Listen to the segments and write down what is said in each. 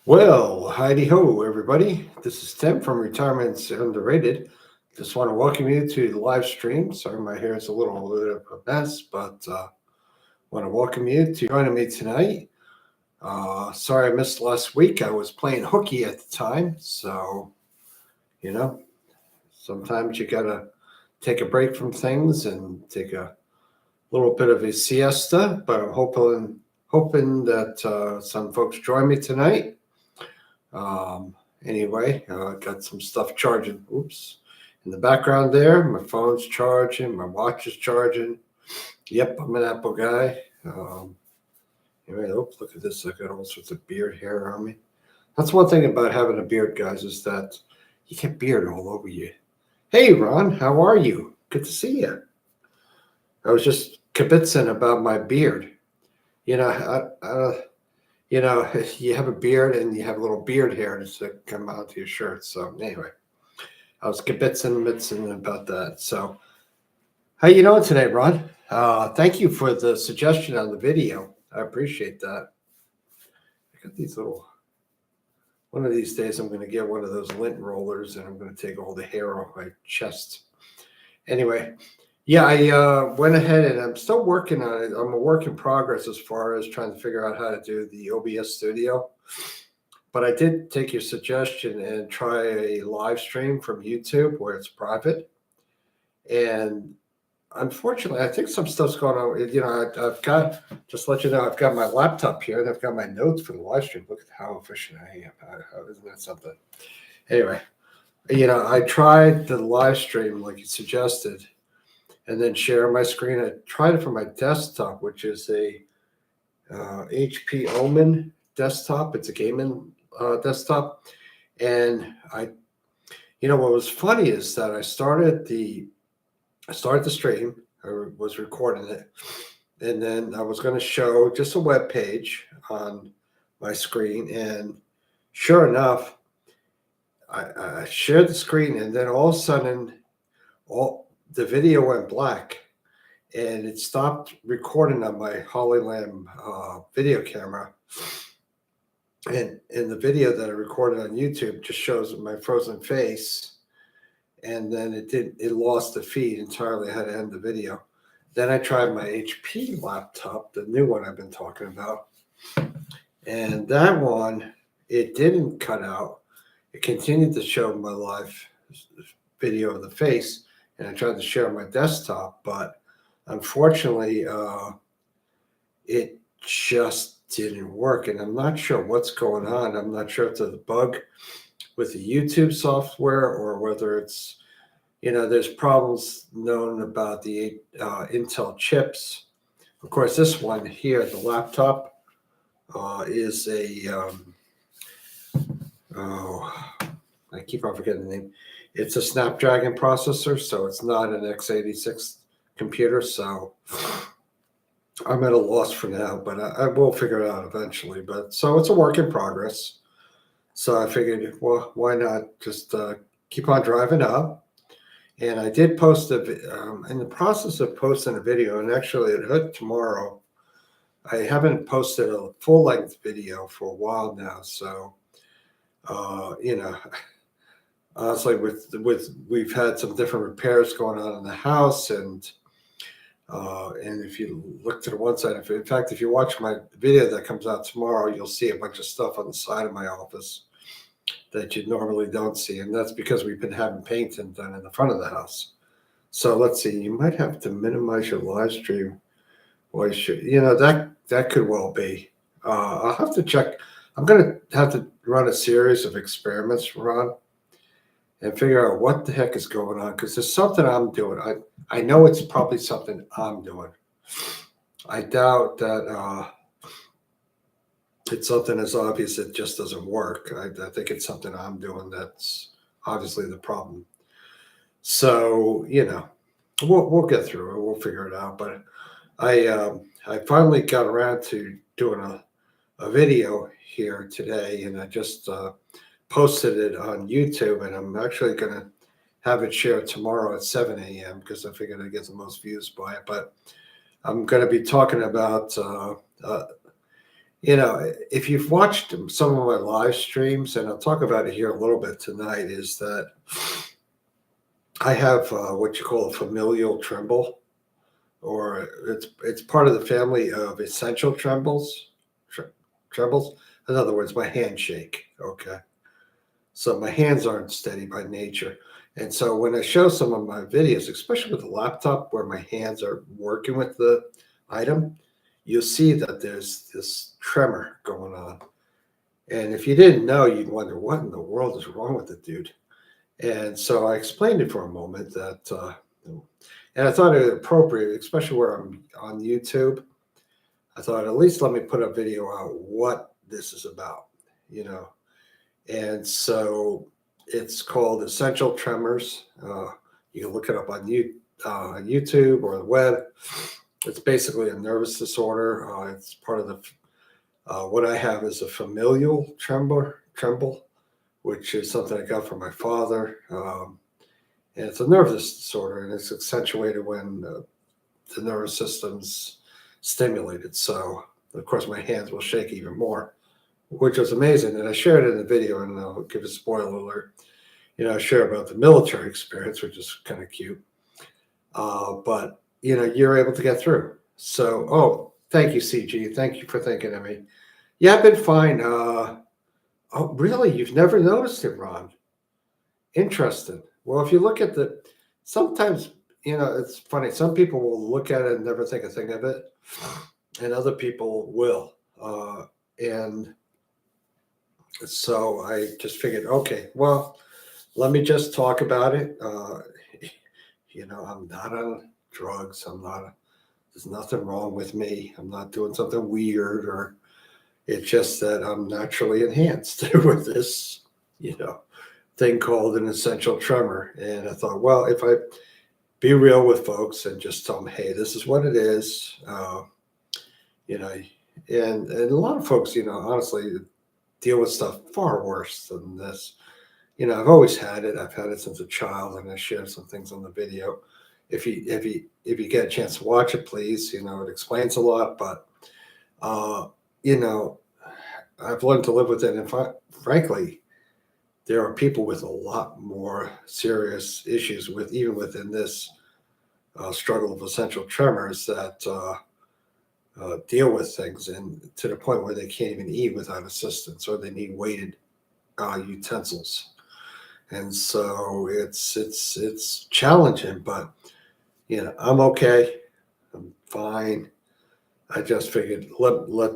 Well, Heidi ho, everybody. This is Tim from Retirement's Underrated. Just want to welcome you to the live stream. Sorry, my hair is a little bit of a mess, but want to welcome you to joining me tonight. Sorry I missed last week. I was playing hooky at the time, so you know, sometimes you gotta take a break from things and take a little bit of a siesta. But I'm hoping that some folks join me tonight. Anyway, got some stuff charging. Oops. In the background there, my phone's charging, my watch is charging. Yep, I'm an Apple guy. Anyway, oops, look at this. I got all sorts of beard hair on me. That's one thing about having a beard, guys, is that you get beard all over you. Hey, Ron, how are you? Good to see you. I was just kibitzing about my beard. You know, you have a beard and you have a little beard hair to come out to your shirt. So anyway, I was kibitzing about that. So how you doing today, Ron? Thank you for the suggestion on the video. I appreciate that. I got these little. One of these days, I'm going to get one of those lint rollers and I'm going to take all the hair off my chest. Anyway, yeah, I went ahead and I'm still working on it. I'm a work in progress as far as trying to figure out how to do the OBS studio. But I did take your suggestion and try a live stream from YouTube where it's private. And unfortunately, I think some stuff's going on. I've got, just to let you know, I've got my laptop here and I've got my notes for the live stream. Look at how efficient I am. Isn't that something? Anyway, I tried the live stream like you suggested and then share my screen. I tried it from my desktop, which is a HP Omen desktop. It's a gaming desktop. And what was funny is that I started the stream. I was recording it, and then I was going to show just a web page on my screen. And sure enough, I shared the screen, and then all of a sudden, the video went black, and it stopped recording on my Holly Lamb video camera. And in the video that I recorded on YouTube just shows my frozen face, and then it lost the feed entirely. I had to end the video. Then I tried my HP laptop, the new one I've been talking about, and that one, it didn't cut out. It continued to show my live video of the face, and I tried to share my desktop, but unfortunately, it just didn't work. And I'm not sure what's going on. I'm not sure if it's a bug with the YouTube software or whether it's, there's problems known about the Intel chips. Of course, this one here, the laptop, is I keep on forgetting the name. It's a Snapdragon processor, so it's not an x86 computer. So I'm at a loss for now, but I will figure it out eventually. But so it's a work in progress. So I figured, well, why not just keep on driving up? And I did post in the process of posting a video, and actually it hit tomorrow. I haven't posted a full length video for a while now, so honestly, with we've had some different repairs going on in the house, and if you look to the one side, in fact, if you watch my video that comes out tomorrow, you'll see a bunch of stuff on the side of my office that you normally don't see, and that's because we've been having painting done in the front of the house. So let's see, you might have to minimize your live stream. Well, that could well be. I'll have to check. I'm going to have to run a series of experiments, Ron, and figure out what the heck is going on, because there's something I'm doing. I know it's probably something I'm doing. I doubt that it's something as obvious it just doesn't work. I think it's something I'm doing that's obviously the problem. So we'll get through it. We'll figure it out. But I finally got around to doing a video here today, and I just posted it on YouTube, and I'm actually going to have it shared tomorrow at 7 a.m. because I figured I'd get the most views by it. But I'm going to be talking about If you've watched some of my live streams, and I'll talk about it here a little bit tonight, is that I have what you call a familial tremble, or it's part of the family of essential trembles. In other words, my hands shake. Okay, so my hands aren't steady by nature, and so when I show some of my videos, especially with the laptop, where my hands are working with the item, you'll see that there's this tremor going on. And if you didn't know, you'd wonder what in the world is wrong with the dude. And so I explained it for a moment and I thought it appropriate, especially where I'm on YouTube. I thought at least let me put a video out what this is about, you know. And so it's called Essential Tremors. You can look it up on YouTube or the web. It's basically a nervous disorder. It's part of the what I have is a familial tremble, which is something I got from my father. And it's a nervous disorder, and it's accentuated when the nervous system's stimulated. So, of course, my hands will shake even more, which was amazing. And I shared it in the video, and I'll give a spoiler alert. I share about the military experience, which is kind of cute. But, you're able to get through. So, oh, thank you, CG. Thank you for thinking of me. Yeah, I've been fine. Oh, really? You've never noticed it, Ron? Interesting. Well, if you look at sometimes, it's funny. Some people will look at it and never think a thing of it, and other people will. And so I just figured, okay, well, let me just talk about it. I'm not on drugs. There's nothing wrong with me. I'm not doing something weird, or it's just that I'm naturally enhanced with this, thing called an essential tremor. And I thought, well, if I be real with folks and just tell them, hey, this is what it is, you know, and a lot of folks, honestly, deal with stuff far worse than this. I've always had it. I've had it since a child, and I shared some things on the video. If you get a chance to watch it, please. It explains a lot, but you know, I've learned to live with it. And frankly, there are people with a lot more serious issues even within this struggle of essential tremors that deal with things, and to the point where they can't even eat without assistance, or they need weighted utensils. And so it's challenging, but I'm okay. I'm fine. I just figured let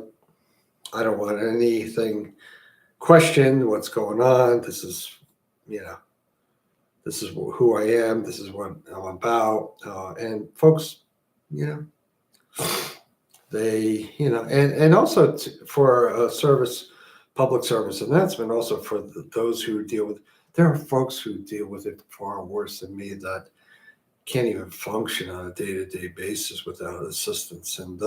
I don't want anything questioned. What's going on? This is who I am. This is what I'm about. And folks, you know, and also for a public service announcement, also for those who there are folks who deal with it far worse than me that can't even function on a day-to-day basis without assistance. And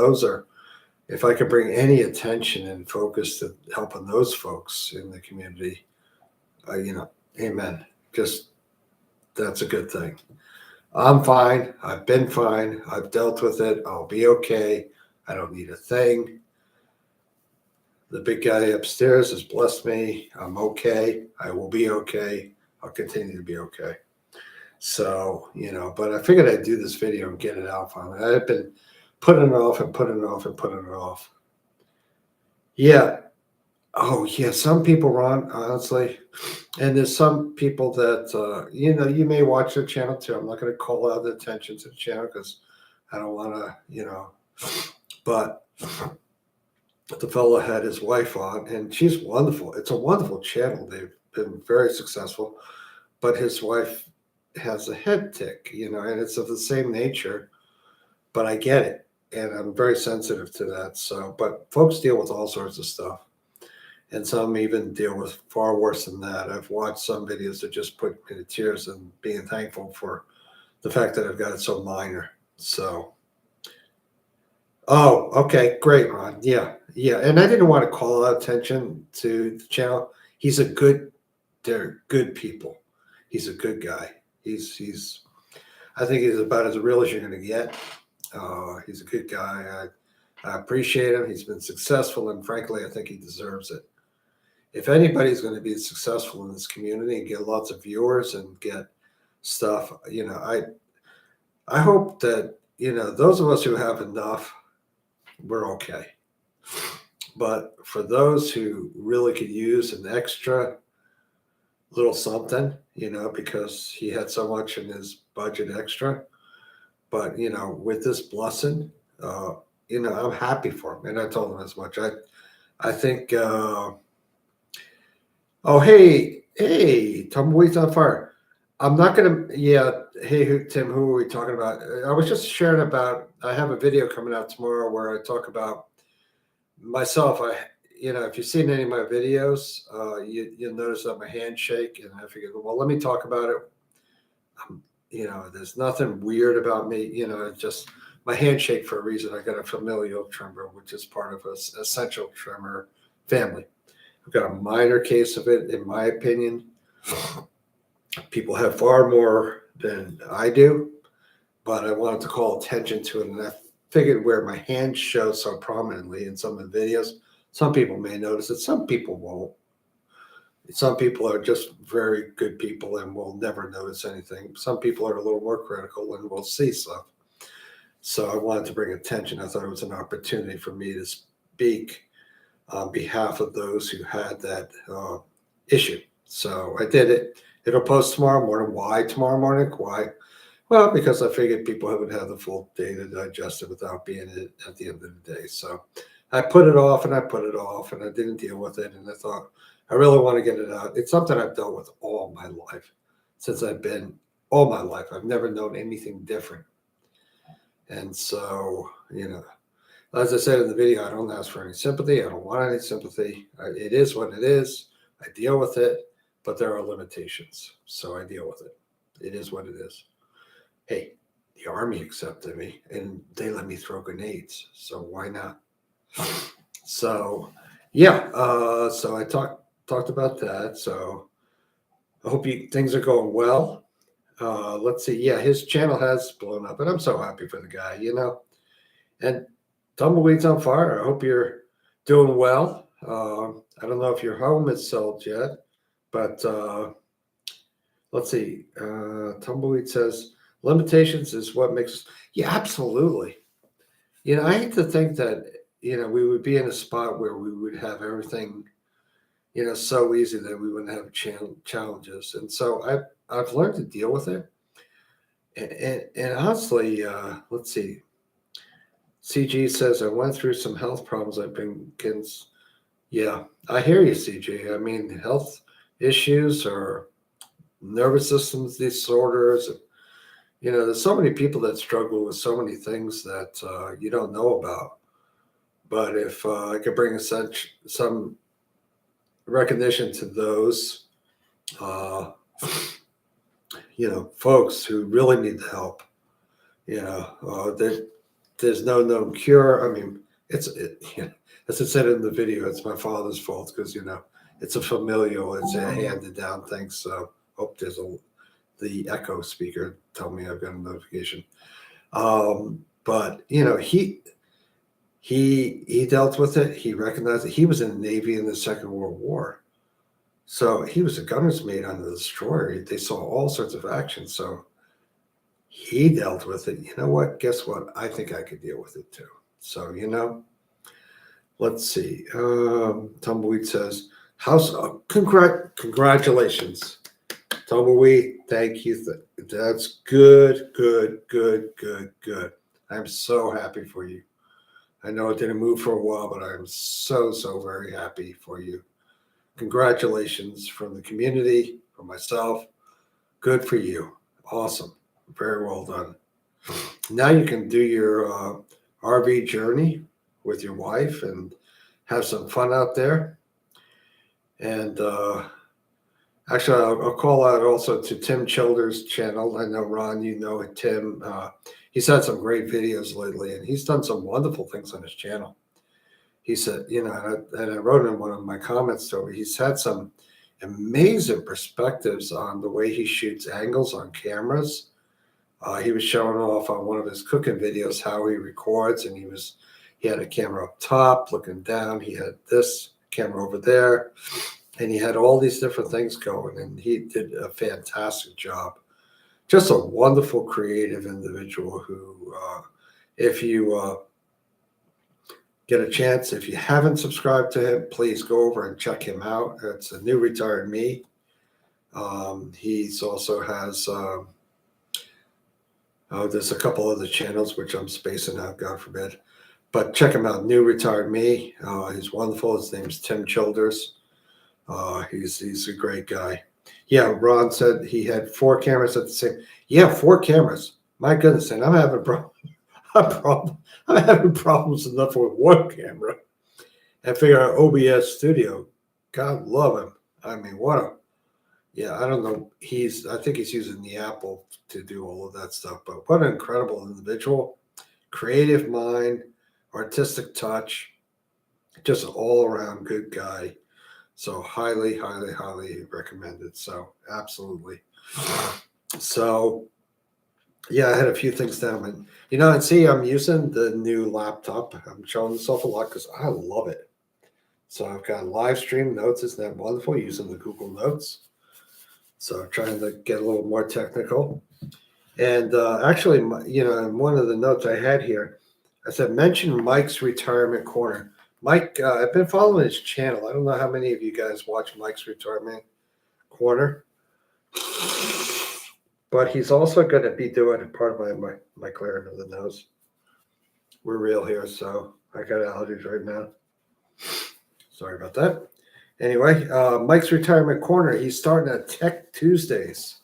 if I could bring any attention and focus to helping those folks in the community, amen. Just that's a good thing. I'm fine. I've been fine. I've dealt with it. I'll be okay. I don't need a thing. The big guy upstairs has blessed me. I'm okay. I will be okay. I'll continue to be okay. So, but I figured I'd do this video and get it out finally. I've been putting it off and putting it off and putting it off. Yeah. Oh, yeah. Some people, Ron, honestly, and there's some people that, you may watch the channel too. I'm not going to call out the attention to the channel because I don't want to, but the fellow had his wife on, and she's wonderful. It's a wonderful channel. They've been very successful, but his wife has a head tick, and it's of the same nature, but I get it. And I'm very sensitive to that. So, but folks deal with all sorts of stuff. And some even deal with far worse than that. I've watched some videos that just put me to tears and being thankful for the fact that I've got it so minor. So, oh, okay, great, Ron. Yeah. And I didn't want to call out attention to the channel. They're good people. He's a good guy. I think he's about as real as you're going to get. He's a good guy. I appreciate him. He's been successful, and frankly, I think he deserves it. If anybody's going to be successful in this community and get lots of viewers and get stuff, I hope that those of us who have enough, we're okay. But for those who really could use an extra little something, because he had so much in his budget extra, but with this blessing, I'm happy for him, and I told him as much. I think. Oh, hey, Tumbleweeds on Fire. I'm not gonna. Yeah, hey, Tim, who are we talking about? I was just sharing about. I have a video coming out tomorrow where I talk about myself. If you've seen any of my videos, you'll notice that my handshake, and I figured, well, let me talk about it. There's nothing weird about me. It's just my handshake for a reason. I got a familial tremor, which is part of a essential tremor family. I've got a minor case of it, in my opinion. People have far more than I do, but I wanted to call attention to it, and I figured where my hand shows so prominently in some of the videos, some people may notice it, some people won't. Some people are just very good people and will never notice anything. Some people are a little more critical and will see stuff. So I wanted to bring attention. I thought it was an opportunity for me to speak on behalf of those who had that issue. So I did it. It'll post tomorrow morning. Why tomorrow morning? Why? Well, because I figured people haven't had the full day to digest it without being it at the end of the day. So I put it off and I put it off and I didn't deal with it. And I thought, I really want to get it out. It's something I've dealt with all my life, since I've been all my life. I've never known anything different. And so, as I said in the video, I don't ask for any sympathy. I don't want any sympathy. It is what it is. I deal with it, but there are limitations. So I deal with it. It is what it is. Hey, the Army accepted me and they let me throw grenades. So why not? So, yeah. So I talked about that. So I hope things are going well. Let's see. Yeah, his channel has blown up, and I'm so happy for the guy, And Tumbleweeds on Fire, I hope you're doing well. I don't know if your home is sold yet, but let's see. Tumbleweed says limitations is what makes. Yeah, absolutely. I hate to think that we would be in a spot where we would have everything so easy that we wouldn't have challenges. And so I've learned to deal with it. And honestly, let's see. CG says, I went through some health problems. I've been, yeah, I hear you, CG. I mean, health issues or nervous systems disorders. There's so many people that struggle with so many things that you don't know about. But if I could bring some recognition to those, folks who really need the help, there's no known cure. I mean, as I said in the video, it's my father's fault because, it's a familial, it's a handed down thing. So, there's the echo speaker tell me I've got a notification. But, he dealt with it. He recognized it. He was in the Navy in the Second World War. So he was a gunner's mate on the destroyer. They saw all sorts of action. So he dealt with it. You know what? Guess what? I think I could deal with it too. So, let's see. Tumbleweed says, congratulations. Tumbleweed, thank you. That's good. I'm so happy for you. I know it didn't move for a while, but I'm so very happy for you. Congratulations from the community, from myself. Good for you. Awesome. Very well done. Now you can do your RV journey with your wife and have some fun out there. And actually, I'll call out also to Tim Childers' channel. I know, Ron, you know it, Tim. He's had some great videos lately, and he's done some wonderful things on his channel. He said, and I wrote in one of my comments to him, he's had some amazing perspectives on the way he shoots angles on cameras. He was showing off on one of his cooking videos how he records, and he was He had a camera up top looking down. He had this camera over there. And he had all these different things going. And he did a fantastic job. Just a wonderful, creative individual who, if you get a chance, if you haven't subscribed to him, please go over and check him out. It's a New Retired Me. He's also has, there's a couple other channels which I'm spacing out, God forbid. But check him out, New Retired Me. He's wonderful. His name's Tim Childers. He's a great guy. Yeah, Ron said he had 4 cameras at the same. Yeah, 4 cameras. My goodness, and I'm having I'm having problems enough with 1 camera. And figure out OBS Studio. God love him. I mean, I don't know. I think he's using the Apple to do all of that stuff. But what an incredible individual, creative mind, artistic touch, just an all-around good guy. So highly, highly, highly recommended. So absolutely. So yeah, I had a few things down, and see, I'm using the new laptop. I'm showing this off a lot because I love it. So I've got live stream notes. Isn't that wonderful? Using the Google Notes. So trying to get a little more technical. And actually, in one of the notes I had here, I said, mention Mike's Retirement Corner. Mike, I've been following his channel. I don't know how many of you guys watch Mike's Retirement Corner, but he's also going to be doing part of my clearing of the nose. We're real here, so I got allergies right now. Sorry about that. Anyway, Mike's Retirement Corner, he's starting at Tech Tuesdays.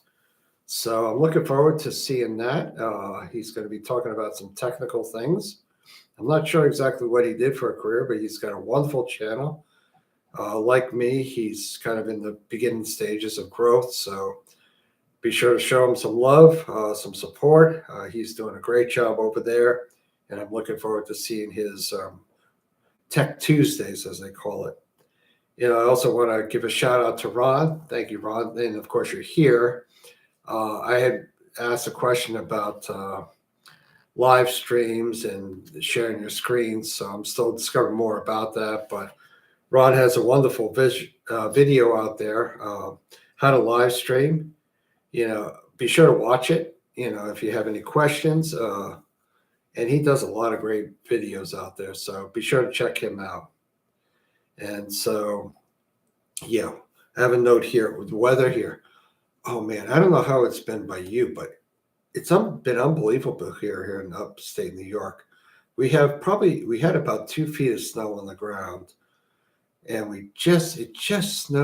So I'm looking forward to seeing that. He's going to be talking about some technical things. I'm not sure exactly what he did for a career, but he's got a wonderful channel. Like me, he's kind of in the beginning stages of growth. So be sure to show him some love, some support. He's doing a great job over there. And I'm looking forward to seeing his Tech Tuesdays, as they call it. I also want to give a shout out to Ron. Thank you, Ron. And of course, you're here. I had asked a question about live streams and sharing your screens. So I'm still discovering more about that. But Ron has a wonderful video out there, how to live stream. Be sure to watch it, if you have any questions. And he does a lot of great videos out there. So be sure to check him out. And so, yeah, I have a note here with the weather here. Oh, man, I don't know how it's been by you, but it's been unbelievable here in upstate New York. We had about 2 feet of snow on the ground, and it just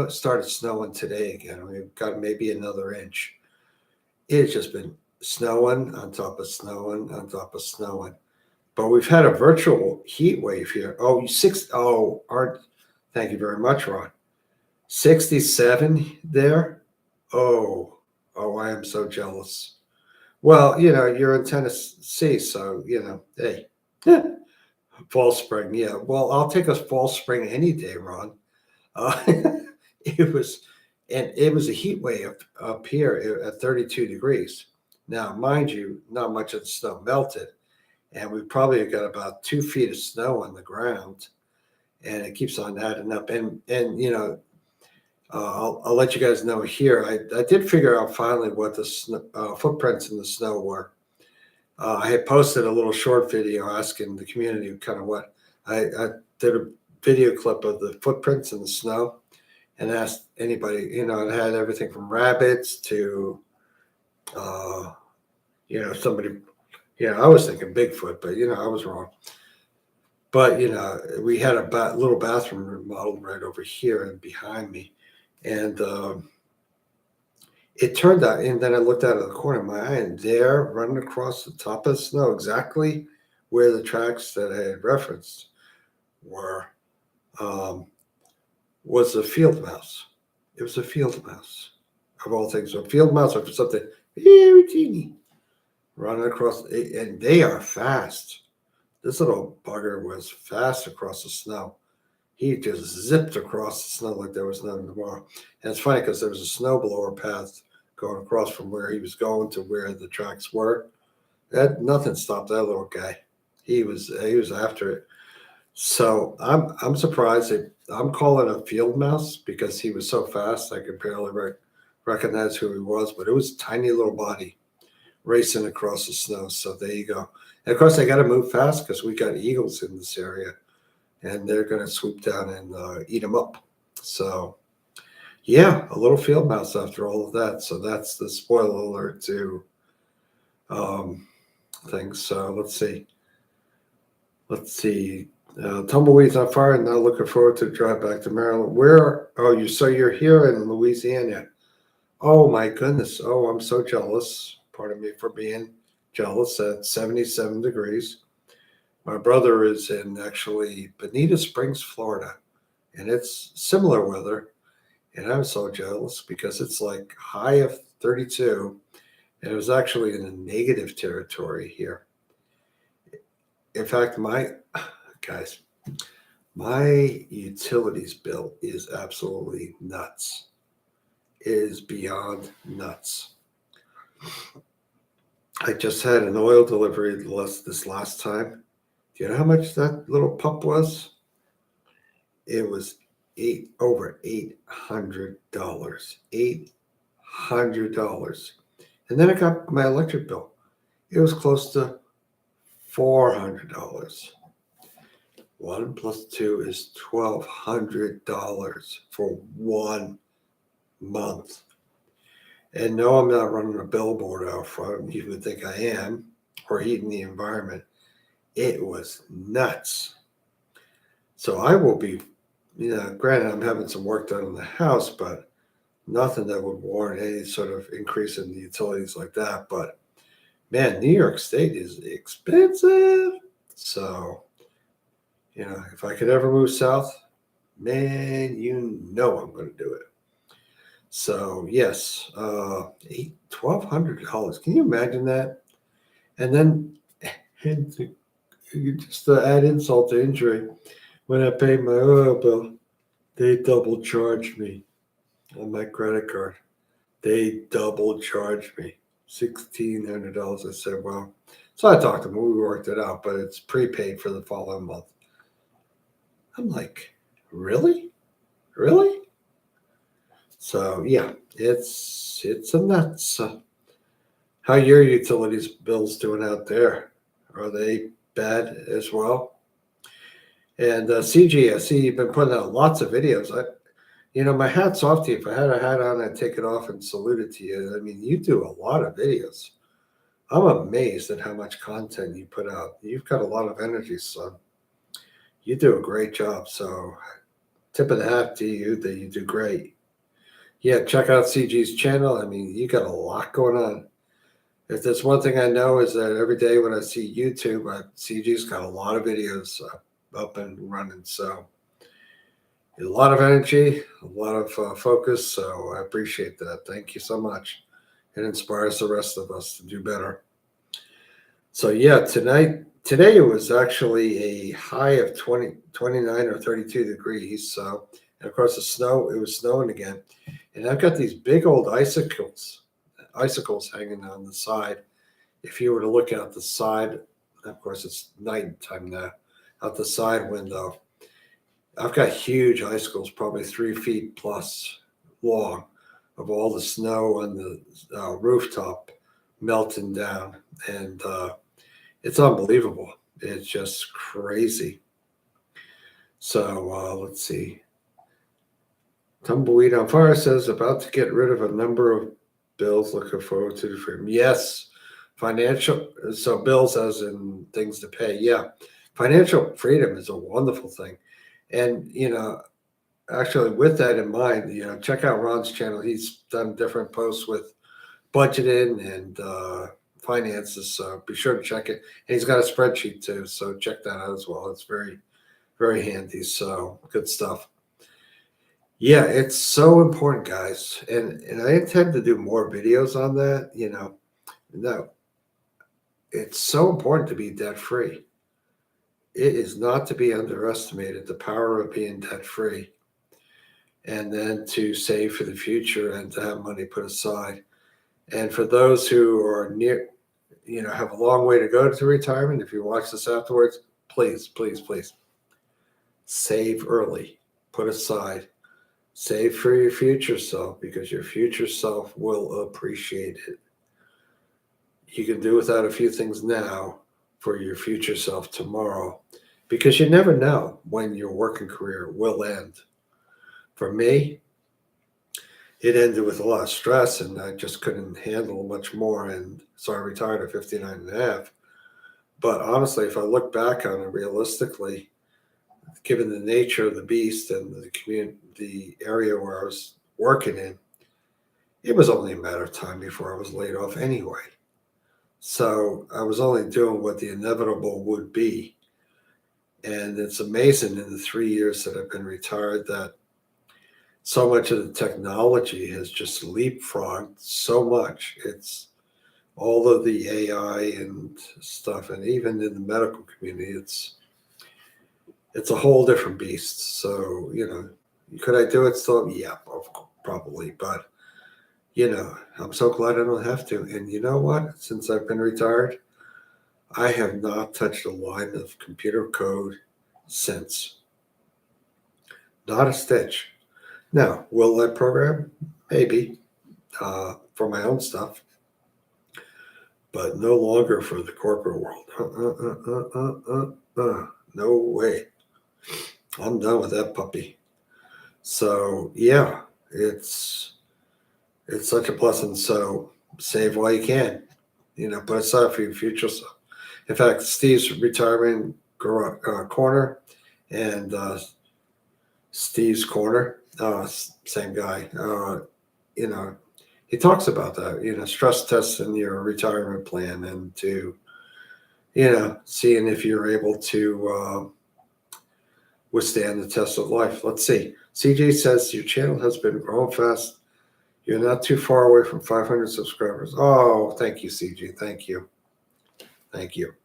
started snowing today again. We've got maybe another inch. It's just been snowing on top of snowing on top of snowing. But we've had a virtual heat wave here. Thank you very much, Ron. 67 there. Oh, I am so jealous. Well, you're in Tennessee, so, hey, fall, spring. Yeah. Well, I'll take a fall, spring any day, Ron. It was a heat wave up here at 32 degrees. Now, mind you, not much of the snow melted, and we probably got about 2 feet of snow on the ground, and it keeps on adding up. And I'll let you guys know here. I did figure out finally what the footprints in the snow were. I had posted a little short video asking the community kind of what I did a video clip of the footprints in the snow and asked anybody. It had everything from rabbits to somebody. I was thinking Bigfoot, but I was wrong. But we had a little bathroom remodeled right over here and behind me. And it turned out, and then I looked out of the corner of my eye, and there, running across the top of the snow, exactly where the tracks that I had referenced were, was a field mouse. It was a field mouse, of all things. So a field mouse or something very teeny running across, and they are fast. This little bugger was fast across the snow. He just zipped across the snow like there was nothing tomorrow. And it's funny because there was a snowblower path going across from where he was going to where the tracks were. Nothing stopped that little guy. He was after it. So I'm surprised. I'm calling a field mouse because he was so fast I could barely recognize who he was. But it was a tiny little body racing across the snow. So there you go. And of course, they got to move fast because we got eagles in this area, and they're going to swoop down and eat them up. So yeah, a little field mouse after all of that. So that's the spoiler alert to um, things. So let's see. Let's see. Tumbleweeds on fire, and now looking forward to the drive back to Maryland. Where? Oh, you're here in Louisiana. Oh my goodness. Oh, I'm so jealous. Pardon me for being jealous at 77 degrees. My brother is in actually Bonita Springs, Florida, and it's similar weather. And I'm so jealous because it's like high of 32, and it was actually in the negative territory here. In fact, my guys, my utilities bill is absolutely nuts. It is beyond nuts. I just had an oil delivery this last time. Do you know how much that little pup was? It was over $800. $800. And then I got my electric bill. It was close to $400. One plus two is $1,200 for 1 month. And no, I'm not running a billboard out front. You would think I am, or heating the environment. It was nuts. So I will be, granted, I'm having some work done on the house, but nothing that would warrant any sort of increase in the utilities like that. But man, New York State is expensive. So, if I could ever move south, man, I'm going to do it. So yes, $1,200. Can you imagine that? And then, and just to add insult to injury, when I paid my oil bill, they double charged me on my credit card. They double charged me $1,600. I said, well, so I talked to them. We worked it out, but it's prepaid for the following month. I'm like, really, really? So yeah, it's a nuts. How your utilities bills doing out there? Are they bad as well? And CG, I see you've been putting out lots of videos. My hat's off to you. If I had a hat on, I'd take it off and salute it to you. I mean, you do a lot of videos. I'm amazed at how much content you put out. You've got a lot of energy, son. You do a great job. So, tip of the hat to you that you do great. Yeah, check out CG's channel. I mean, you got a lot going on. If there's one thing I know is that every day when I see YouTube, CG's got a lot of videos up and running. So, a lot of energy, a lot of focus. So I appreciate that. Thank you so much. It inspires the rest of us to do better. So yeah, today it was actually a high of 29 or 32 degrees. So, and of course it was snowing again. And I've got these big old icicles hanging on the side. If you were to look out the side, of course it's nighttime now, out the side window, I've got huge icicles, probably 3 feet plus long, of all the snow on the rooftop melting down. And it's unbelievable. It's just crazy. So let's see. Tumbleweed on Fire says, about to get rid of a number of bills. Looking forward to the freedom. Yes, financial. So bills as in things to pay. Yeah, financial freedom is a wonderful thing. And, actually, with that in mind, check out Ron's channel. He's done different posts with budgeting and finances. So be sure to check it. And he's got a spreadsheet too. So check that out as well. It's very, very handy. So good stuff. Yeah, it's so important, guys. And I intend to do more videos on that. No, it's so important to be debt free. It is not to be underestimated, the power of being debt free, and then to save for the future and to have money put aside. And for those who are near, have a long way to go to retirement, if you watch this afterwards, please, please, please Save early, put aside, save for your future self because your future self will appreciate it. You can do without a few things now for your future self tomorrow because you never know when your working career will end. For me, it ended with a lot of stress and I just couldn't handle much more. And so I retired at 59 and a half. But honestly, if I look back on it realistically, given the nature of the beast and the community, the area where I was working in, it was only a matter of time before I was laid off anyway. So I was only doing what the inevitable would be. And it's amazing in the 3 years that I've been retired that so much of the technology has just leapfrogged so much. It's all of the AI and stuff, and even in the medical community, it's a whole different beast. So could I do it still? Yeah, probably, but I'm so glad I don't have to. And you know what? Since I've been retired, I have not touched a line of computer code since. Not a stitch. Now, will I program? Maybe for my own stuff, but no longer for the corporate world. No way. I'm done with that puppy. So yeah, it's such a blessing. So save while you can. Put aside for your future self. In fact, Steve's retirement corner and Steve's corner, same guy. He talks about that. Stress tests in your retirement plan and to seeing if you're able to withstand the test of life. Let's see. CJ says your channel has been growing fast. You're not too far away from 500 subscribers. Oh, thank you, CJ. Thank you. Thank you.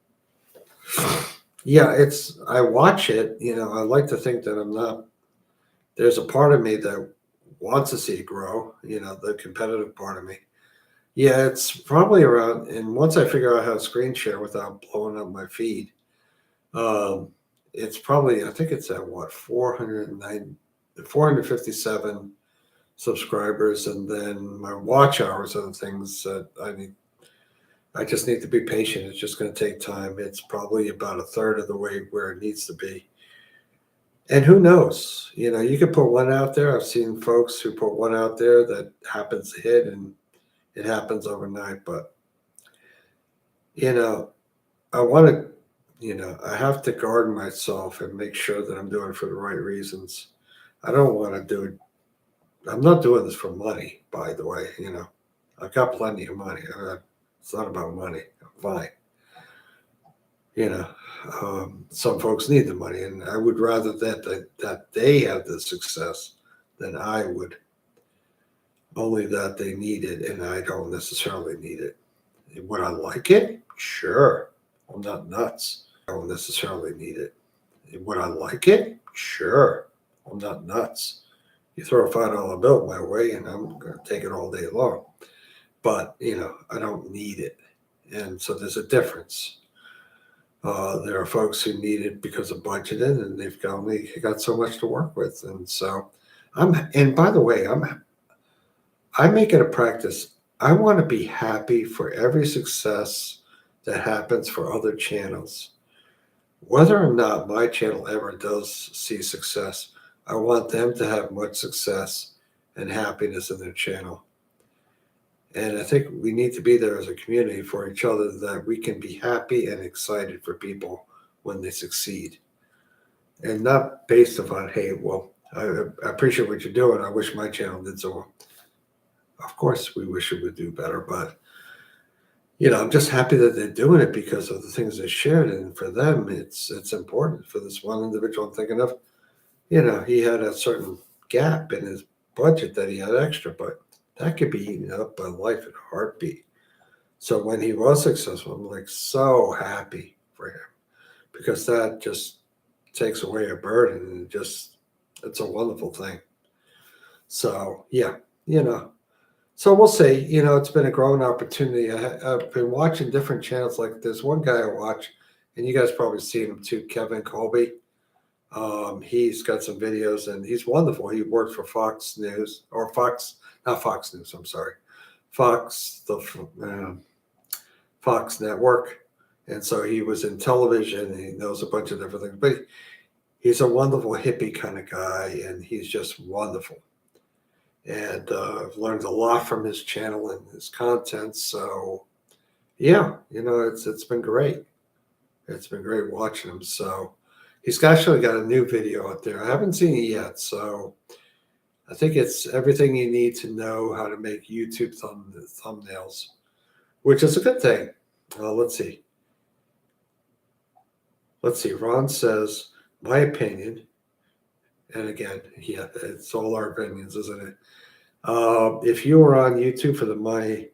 Yeah, I watch it. I like to think that I'm not, there's a part of me that wants to see it grow, the competitive part of me. Yeah, it's probably around, and once I figure out how to screen share without blowing up my feed, it's probably, I think it's at what, 457 subscribers, and then my watch hours are the things that I just need to be patient. It's just going to take time. It's probably about a third of the way where it needs to be. And who knows? You could put one out there. I've seen folks who put one out there that happens to hit and it happens overnight. But, I want to, I have to guard myself and make sure that I'm doing it for the right reasons. I don't want to do it. I'm not doing this for money, by the way. I've got plenty of money. It's not about money. I'm fine. Some folks need the money, and I would rather that they have the success than I would. Only that they need it, and I don't necessarily need it. Would I like it? Sure. I'm not nuts. I don't necessarily need it. Would I like it? Sure. I'm not nuts. You throw a $5 bill my way, and I'm going to take it all day long. But, I don't need it. And so there's a difference. There are folks who need it because of budgeting, and they've only got so much to work with. And so and by the way, I make it a practice. I want to be happy for every success that happens for other channels. Whether or not my channel ever does see success, I want them to have much success and happiness in their channel. And I think we need to be there as a community for each other, that we can be happy and excited for people when they succeed. And not based upon, hey, well, I appreciate what you're doing. I wish my channel did so well. Of course, we wish it would do better, but I'm just happy that they're doing it because of the things they shared. And for them, it's important. For this one individual I'm thinking of, he had a certain gap in his budget that he had extra, but that could be eaten up by life in a heartbeat. So when he was successful, I'm like so happy for him because that just takes away a burden and it's a wonderful thing. So yeah, so we'll see. It's been a growing opportunity. I've been watching different channels. Like there's one guy I watch, and you guys probably seen him too, Kevin Colby. He's got some videos and he's wonderful. He worked for Fox News or Fox, not Fox News. I'm sorry, Fox, Fox Network. And so he was in television and he knows a bunch of different things, but he's a wonderful hippie kind of guy and he's just wonderful. And I've learned a lot from his channel and his content. So yeah, it's been great. It's been great watching him. So he's actually got a new video out there. I haven't seen it yet. So I think it's everything you need to know how to make YouTube thumbnails, which is a good thing. Let's see. Ron says, my opinion, and again, yeah, it's all our opinions, isn't it? If you are on YouTube for the money,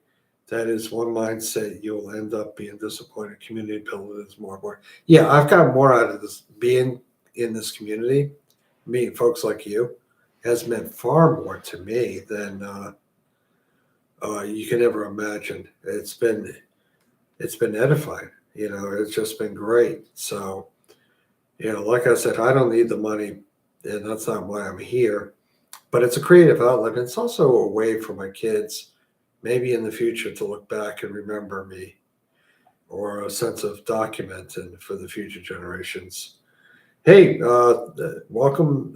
that is one mindset. You'll end up being disappointed. Community building is more important. Yeah, I've got more out of this. Being in this community, meeting folks like you, has meant far more to me than you can ever imagine. It's been edifying. It's just been great. So, like I said, I don't need the money, and that's not why I'm here. But it's a creative outlet. And it's also a way for my kids, maybe in the future, to look back and remember me, or a sense of documenting for the future generations. Hey, welcome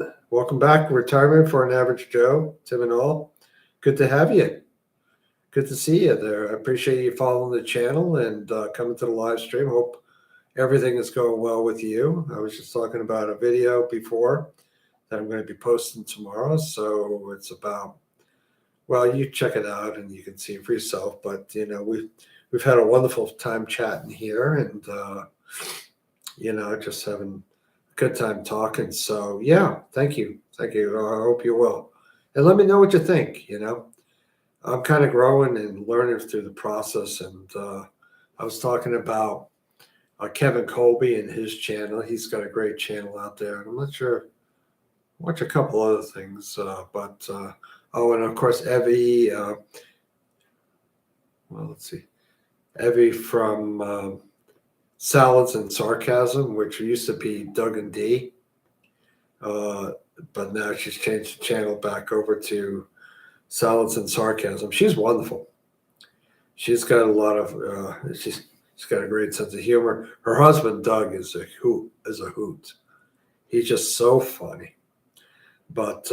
back. Retirement for an Average Joe, Tim and all. Good to have you. Good to see you there. I appreciate you following the channel and coming to the live stream. Hope everything is going well with you. I was just talking about a video before that I'm going to be posting tomorrow. So it's about, well, you check it out and you can see it for yourself. But we've had a wonderful time chatting here, and just having a good time talking. So yeah, thank you. I hope you will, and let me know what you think. I'm kind of growing and learning through the process. And I was talking about Kevin Colby and his channel. He's got a great channel out there. And I'm not sure. Watch a couple other things, but and of course Evie. Let's see, Evie from Salads and Sarcasm, which used to be Doug and D, but now she's changed the channel back over to Salads and Sarcasm. She's wonderful. She's got a lot of. She's got a great sense of humor. Her husband Doug is a hoot. He's just so funny. But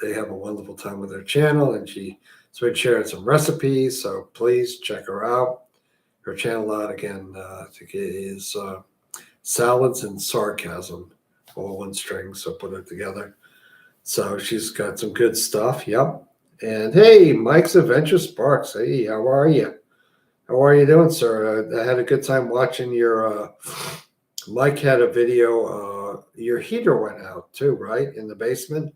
they have a wonderful time with their channel, and she's been sharing some recipes. So please check her out. Her channel out again is Salads and Sarcasm, all one string. So put it together. So she's got some good stuff. Yep. And hey, Mike's Adventure Sparks. Hey, how are you? How are you doing, sir? I had a good time watching your. Mike had a video. Your heater went out too, right, in the basement,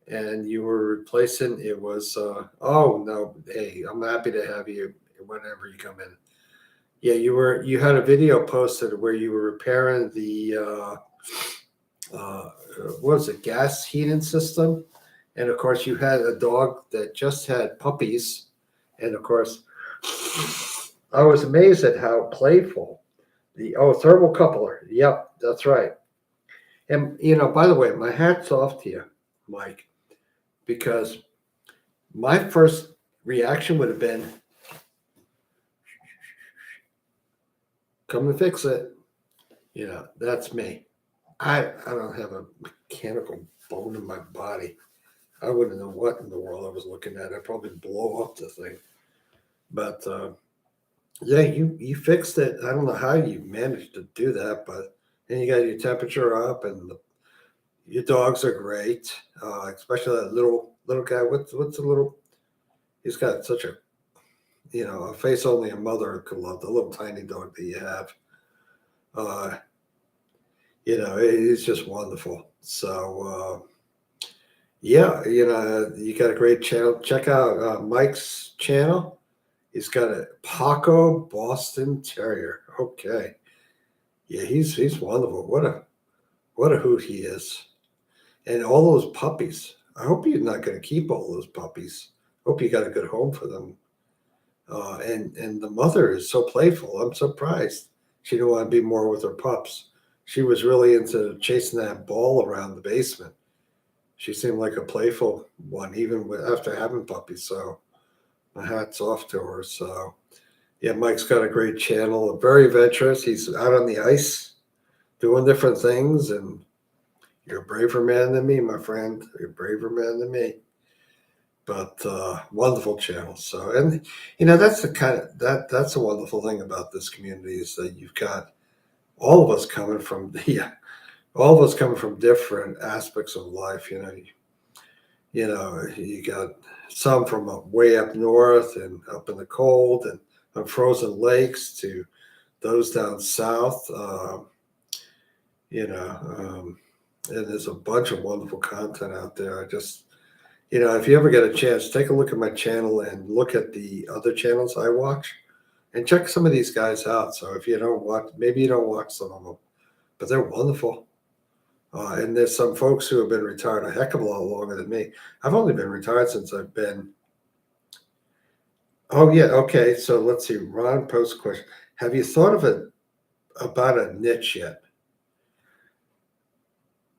and you were replacing. It was. Oh no! Hey, I'm happy to have you whenever you come in. Yeah, you had a video posted where you were repairing the. What was it? Gas heating system, and of course you had a dog that just had puppies, and of course, I was amazed at how playful. Thermal coupler. Yep, that's right. And by the way, my hat's off to you, Mike, because my first reaction would have been, come and fix it. That's me. I don't have a mechanical bone in my body. I wouldn't know what in the world I was looking at. I'd probably blow up the thing. But yeah, you fixed it. I don't know how you managed to do that, but then you got your temperature up, and your dogs are great, especially that little guy. What's the little? He's got such a face only a mother could love. The little tiny dog that you have. It's just wonderful. So yeah, you got a great channel. Check out Mike's channel. He's got a Paco Boston Terrier. Okay. Yeah, he's wonderful. What a hoot he is. And all those puppies. I hope you're not going to keep all those puppies. Hope you got a good home for them. And the mother is so playful. I'm surprised she didn't want to be more with her pups. she was really into chasing that ball around the basement. She seemed like a playful one, even after having puppies. So my hat's off to her. So yeah, Mike's got a great channel, very adventurous. He's out on the ice doing different things, and you're a braver man than me, my friend. You're a braver man than me. But wonderful channel. So, and that's the kind of that's a wonderful thing about this community is that you've got all of us coming from all of us coming from different aspects of life. You got some from way up north and up in the cold and on frozen lakes to those down south. And there's a bunch of wonderful content out there. I just, if you ever get a chance, take a look at my channel and look at the other channels I watch and check some of these guys out. So if you don't watch, maybe you don't watch some of them, but they're wonderful. And there's some folks who have been retired a heck of a lot longer than me. I've only been retired since I've been. Oh yeah, okay. So let's see. Ron posed a question. Have you thought about a niche yet?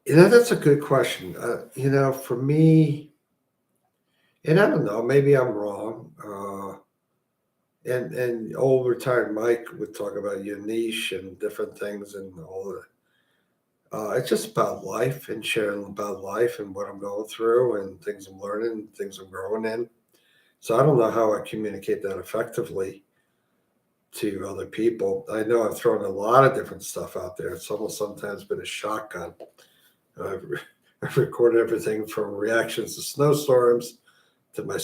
That's a good question. For me, and I don't know, maybe I'm wrong. And old retired Mike would talk about your niche and different things and all that. It's just about life and sharing about life and what I'm going through and things I'm learning, things I'm growing in. So I don't know how I communicate that effectively to other people. I know I've thrown a lot of different stuff out there. It's almost sometimes been a shotgun. I've, I've recorded everything from reactions to snowstorms to my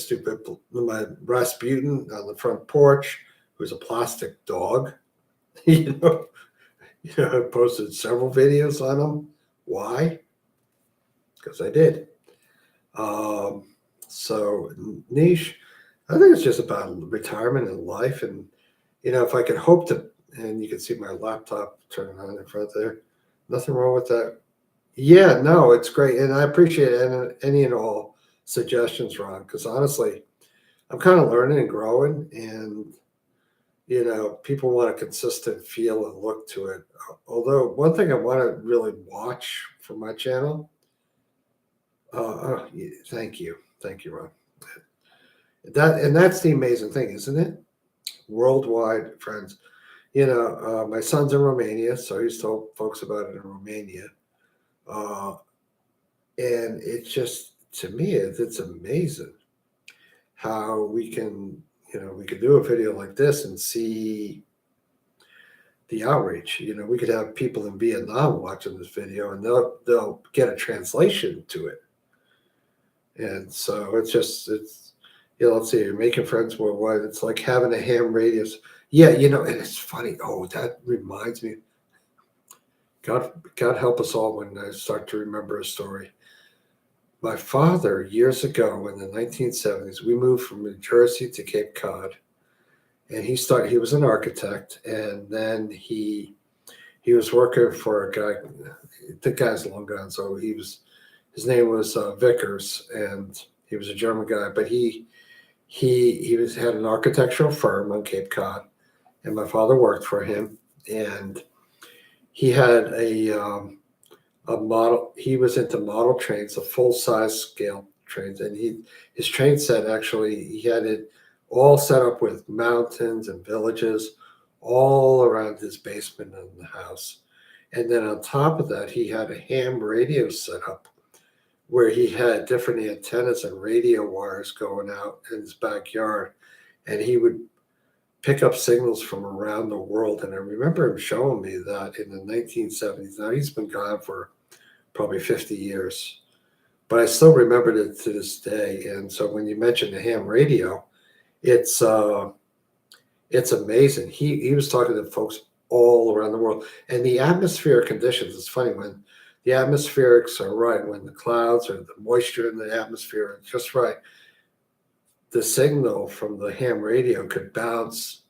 Rasputin on the front porch, who's a plastic dog. you know, I posted several videos on him. Why? Because I did. So niche, I think it's just about retirement and life. And, if I could hope to, and you can see my laptop turning on in front there, nothing wrong with that. Yeah, no, it's great. And I appreciate any and all suggestions, Ron, because honestly, I'm kind of learning and growing. And, people want a consistent feel and look to it. Although, one thing I want to really watch for my channel. Yeah, thank you. Thank you, Ron. That's the amazing thing, isn't it? Worldwide friends. My son's in Romania, so he's told folks about it in Romania. Uh, and it's just, to me, it's amazing how we can do a video like this and see the outreach. We could have people in Vietnam watching this video and they'll get a translation to it. And so it's let's see, you're making friends worldwide. It's like having a ham radius. Yeah, and it's funny. Oh, that reminds me. God help us all when I start to remember a story. My father, years ago in the 1970s, we moved from New Jersey to Cape Cod, and he was an architect, and then he was working for a guy. The guy's long gone, so his name was Vickers, and he was a German guy, but he had an architectural firm on Cape Cod, and my father worked for him, and he had a model. He was into model trains, the full size scale trains, and his train set actually he had it all set up with mountains and villages all around his basement in the house, and then on top of that he had a ham radio set up where he had different antennas and radio wires going out in his backyard, and he would pick up signals from around the world. And I remember him showing me that in the 1970s. Now he's been gone for probably 50 years, but I still remembered it to this day. And so when you mentioned the ham radio, it's amazing. He was talking to folks all around the world, and the atmospheric conditions. It's funny when the atmospherics are right, when the clouds or the moisture in the atmosphere are just right, the signal from the ham radio could bounce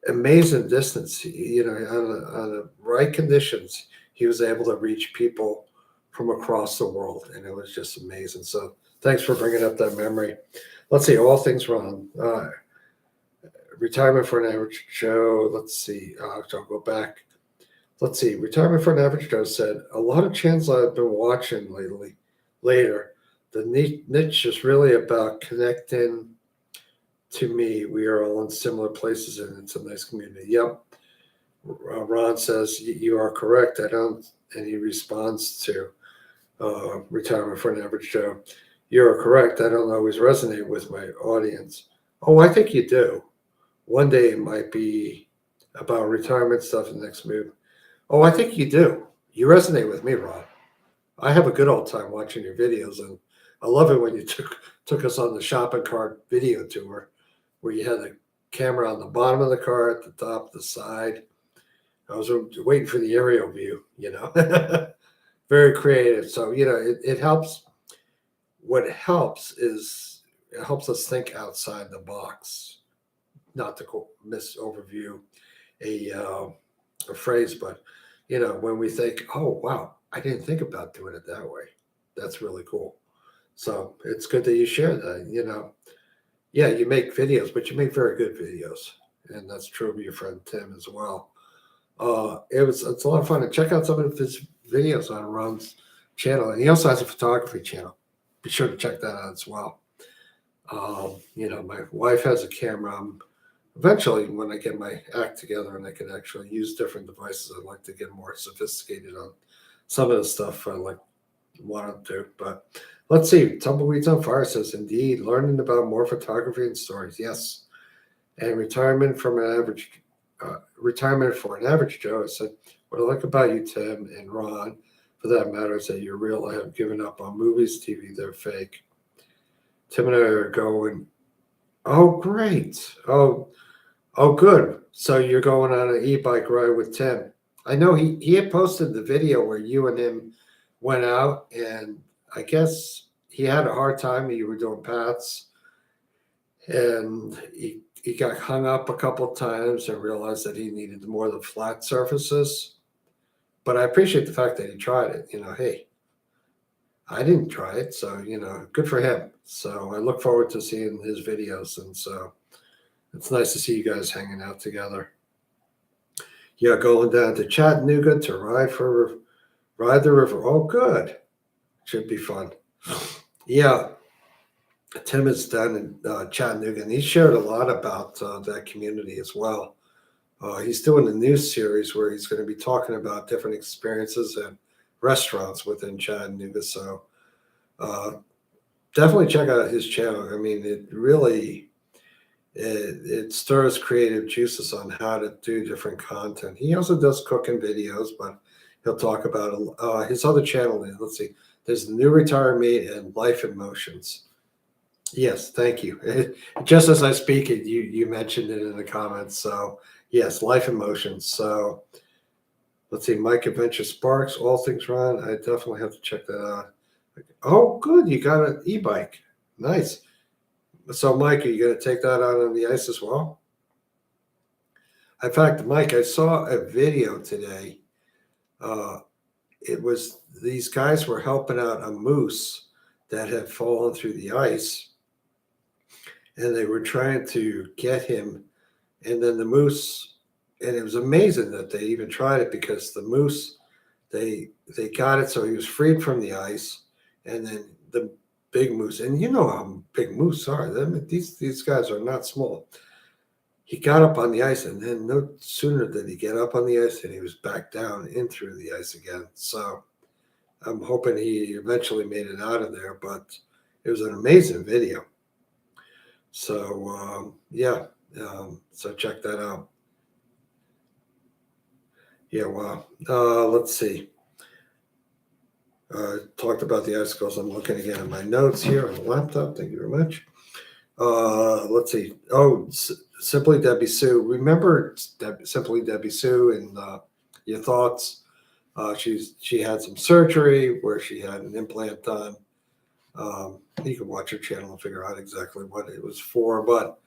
amazing distance. On the right conditions, he was able to reach people from across the world, and it was just amazing. So thanks for bringing up that memory. Let's see, all things wrong. Retirement for an average Joe. Let's see. I'll go back. Let's see. Retirement for an Average Joe said, a lot of channels I've been watching lately, later, the niche is really about connecting to me. We are all in similar places and it's a nice community. Yep. Ron says, you are correct. I don't, and he responds to Retirement for an Average Joe. You're correct. I don't always resonate with my audience. Oh, I think you do. One day it might be about retirement stuff and next move. Oh, I think you do. You resonate with me, Ron. I have a good old time watching your videos, and I love it when you took us on the shopping cart video tour, where you had the camera on the bottom of the car, at the top, the side. I was waiting for the aerial view, Very creative. So, it helps. What helps is it helps us think outside the box, not to overview a phrase, but when we think, oh wow, I didn't think about doing it that way. That's really cool. So it's good that you share that. Yeah, you make videos, but you make very good videos, and that's true of your friend Tim as well. It's a lot of fun, and check out some of his videos on Ron's channel, and he also has a photography channel. Be sure to check that out as well. My wife has a camera. Eventually, when I get my act together and I can actually use different devices, I'd like to get more sophisticated on some of the stuff I wanted to. But let's see. Tumbleweeds on Fire says, indeed, learning about more photography and stories. Yes. And retirement for an average Joe. I said, what I like about you, Tim and Ron, for that matter, is that you're real. I have given up on movies, TV. They're fake. Tim and I are going, oh, great. Oh, good. So you're going on an e-bike ride with Tim. I know he had posted the video where you and him went out, and I guess he had a hard time. You were doing paths, and he got hung up a couple of times and realized that he needed more of the flat surfaces. But I appreciate the fact that he tried it. Hey, I didn't try it, so good for him. So I look forward to seeing his videos, and so it's nice to see you guys hanging out together. Yeah, going down to Chattanooga to ride the river. Oh, good. Should be fun. Yeah, Tim is down in Chattanooga, and he shared a lot about that community as well. He's doing a new series where he's going to be talking about different experiences and restaurants within Chattanooga. So definitely check out his channel. I mean, it really it stirs creative juices on how to do different content. He also does cooking videos, but he'll talk about his other channel. Let's see, there's the New Retired Me and Life Emotions. Yes, thank you. Just as I speak it, you mentioned it in the comments. So yes, Life Emotions. So let's see, Mike Adventure Sparks, All Things Run. I definitely have to check that out. Oh, good, you got an e-bike. Nice. So, Mike, are you going to take that out on the ice as well? In fact, Mike, I saw a video today. It was these guys were helping out a moose that had fallen through the ice, and they were trying to get him. And then the moose, and it was amazing that they even tried it, because the moose, they got it so he was freed from the ice, and then the big moose, and you know how big moose are. These guys are not small. He got up on the ice, and then no sooner did he get up on the ice than he was back down in through the ice again. So I'm hoping he eventually made it out of there, but it was an amazing video. So yeah, so check that out. Yeah, wow. Let's see. Talked about the icicles. I'm looking again at my notes here on the laptop. Thank you very much. Let's see. Oh, Simply Debbie Sue. Remember Simply Debbie Sue and your thoughts? She had some surgery where she had an implant done. You can watch her channel and figure out exactly what it was for. But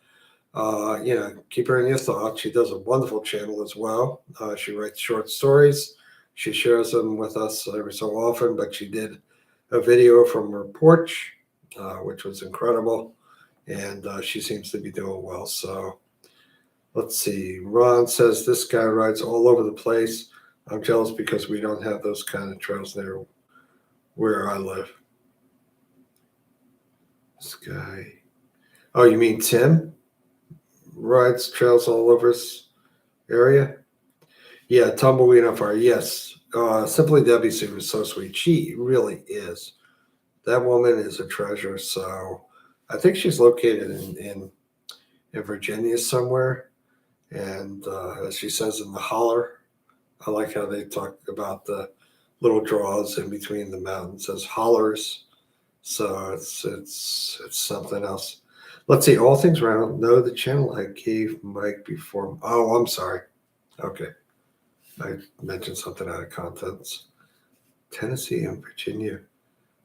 keep her in your thoughts. She does a wonderful channel as well. She writes short stories. She shares them with us every so often, but she did a video from her porch, which was incredible. And she seems to be doing well. So let's see. Ron says this guy rides all over the place. I'm jealous because we don't have those kind of trails there where I live. This guy. Oh, you mean Tim? Rides trails all over his area? Yeah, Tumbleweed on Fire. Yes. Simply Debbie Sue is so sweet. She really is. That woman is a treasure. So I think she's located in Virginia somewhere. And as she says in the holler, I like how they talk about the little draws in between the mountains as hollers. So it's something else. Let's see. All things round. No, the channel I gave Mike before. Oh, I'm sorry. Okay, I mentioned something out of context. Tennessee and Virginia.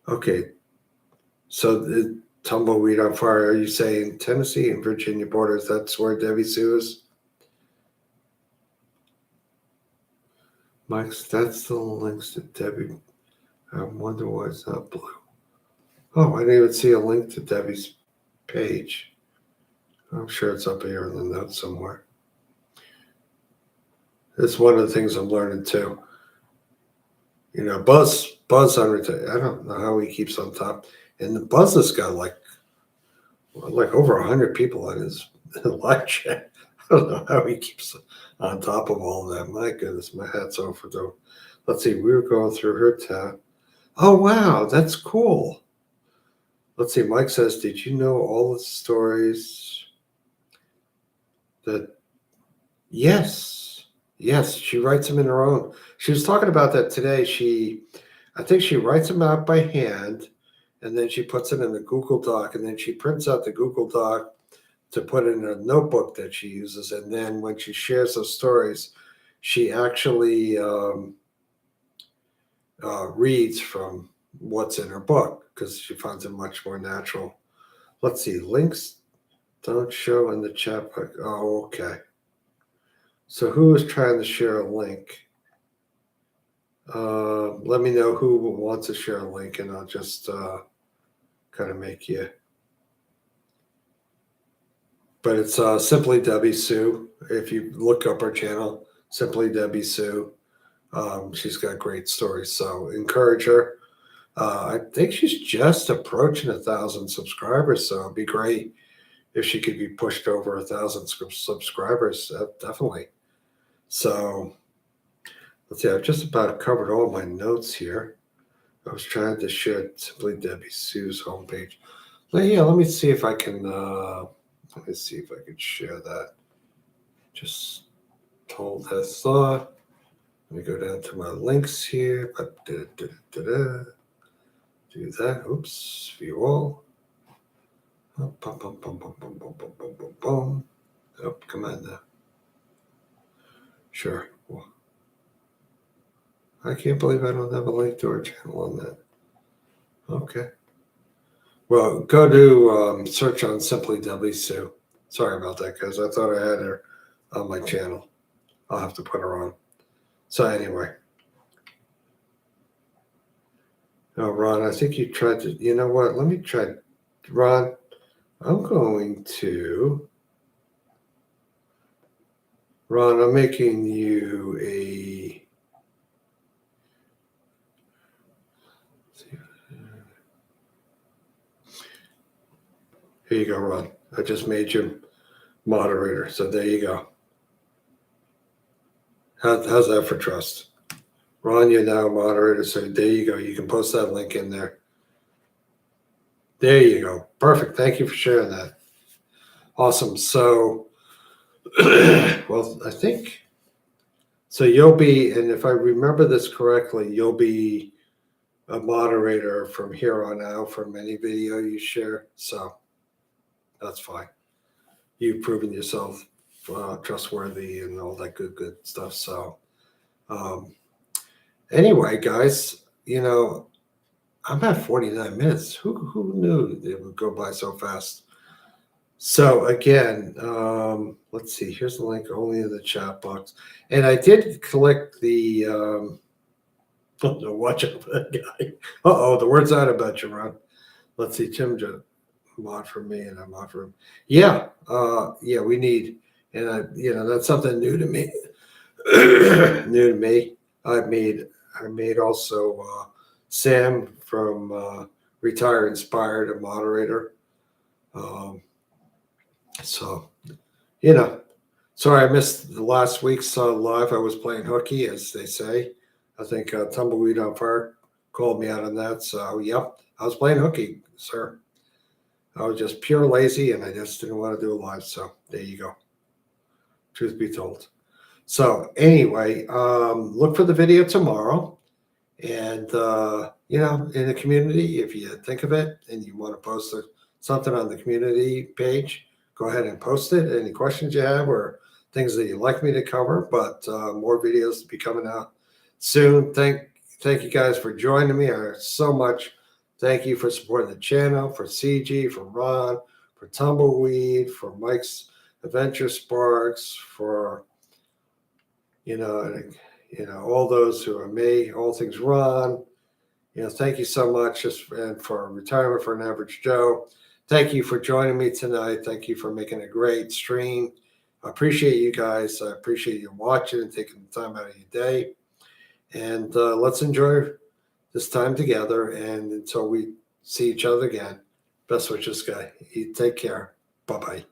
Okay, so the Tumbleweed on Fire. Are you saying Tennessee and Virginia borders? That's where Debbie Sue is. Mike's. That's the links to Debbie. I wonder why it's not blue. Oh, I didn't even see a link to Debbie's page. I'm sure it's up here in the notes somewhere. It's one of the things I'm learning too. You know, Buzz on I don't know how he keeps on top. And Buzz has got like over 100 people on his live chat. I don't know how he keeps on top of all of that. My goodness, my hat's off for them. Let's see, we were going through her tab. Oh wow, that's cool. Let's see, Mike says, did you know all the stories that yes, she writes them in her own. She was talking about that today. I think she writes them out by hand and then she puts it in a Google Doc and then she prints out the Google Doc to put in a notebook that she uses. And then when she shares those stories, she actually reads from what's in her book because she finds it much more natural. Let's see, links don't show in the chat book. Oh, okay. So who is trying to share a link? Let me know who wants to share a link and I'll just kind of make you. But it's Simply Debbie Sue. If you look up her channel, Simply Debbie Sue, she's got great stories. So encourage her. I think she's just approaching 1,000 subscribers. So it'd be great if she could be pushed over 1,000 subscribers. Definitely. So let's see. I've just about covered all my notes here. I was trying to share Simply Debbie Sue's homepage. Let me see if I can. Let me see if I could share that. Just told that thought. Let me go down to my links here. Do that. Oops. View all. Oh, come on now. Sure. Well, I can't believe I don't have a link to our channel on that. Okay. Well, go to search on Simply Debbie Sue. Sorry about that, guys. I thought I had her on my channel. I'll have to put her on. So anyway. Oh, Ron, I think you tried to, you know what? Let me try. Ron, I'm making you a, here you go, Ron. I just made you moderator. So there you go. How's that for trust? Ron, you're now a moderator. So there you go. You can post that link in there. There you go. Perfect. Thank you for sharing that. Awesome. So, well, I think, so you'll be, and if I remember this correctly, you'll be a moderator from here on out from any video you share. So that's fine. You've proven yourself trustworthy and all that good stuff. So anyway, guys, you know, I'm at 49 minutes. Who knew it would go by so fast? So again, let's see. Here's the link only in the chat box. And I did click the watch out for that guy. The word's out about you, Ron. Let's see. Tim just mod for me and I mod for him. Yeah, we need, and that's something new to me. New to me. I made also Sam from Retire Inspired a moderator. So sorry I missed the last week's live. I was playing hooky, as they say. I think Tumbleweed on Fire called me out on that. So yep, I was playing hooky, sir. I was just pure lazy, and I just didn't want to do a live. So there you go. Truth be told. So anyway, look for the video tomorrow. And, in the community, if you think of it and you want to post something on the community page, go ahead and post it. Any questions you have or things that you'd like me to cover, but more videos to be coming out soon. Thank you guys for joining me so much. Thank you for supporting the channel, for CG, for Ron, for Tumbleweed, for Mike's Adventure Sparks, for all those who are me, all things Ron. Thank you so much and for Retirement for an Average Joe. Thank you for joining me tonight. Thank you for making a great stream. I appreciate you guys. I appreciate you watching and taking the time out of your day. And let's enjoy this time together. And until we see each other again, best wishes, guy. You take care. Bye-bye.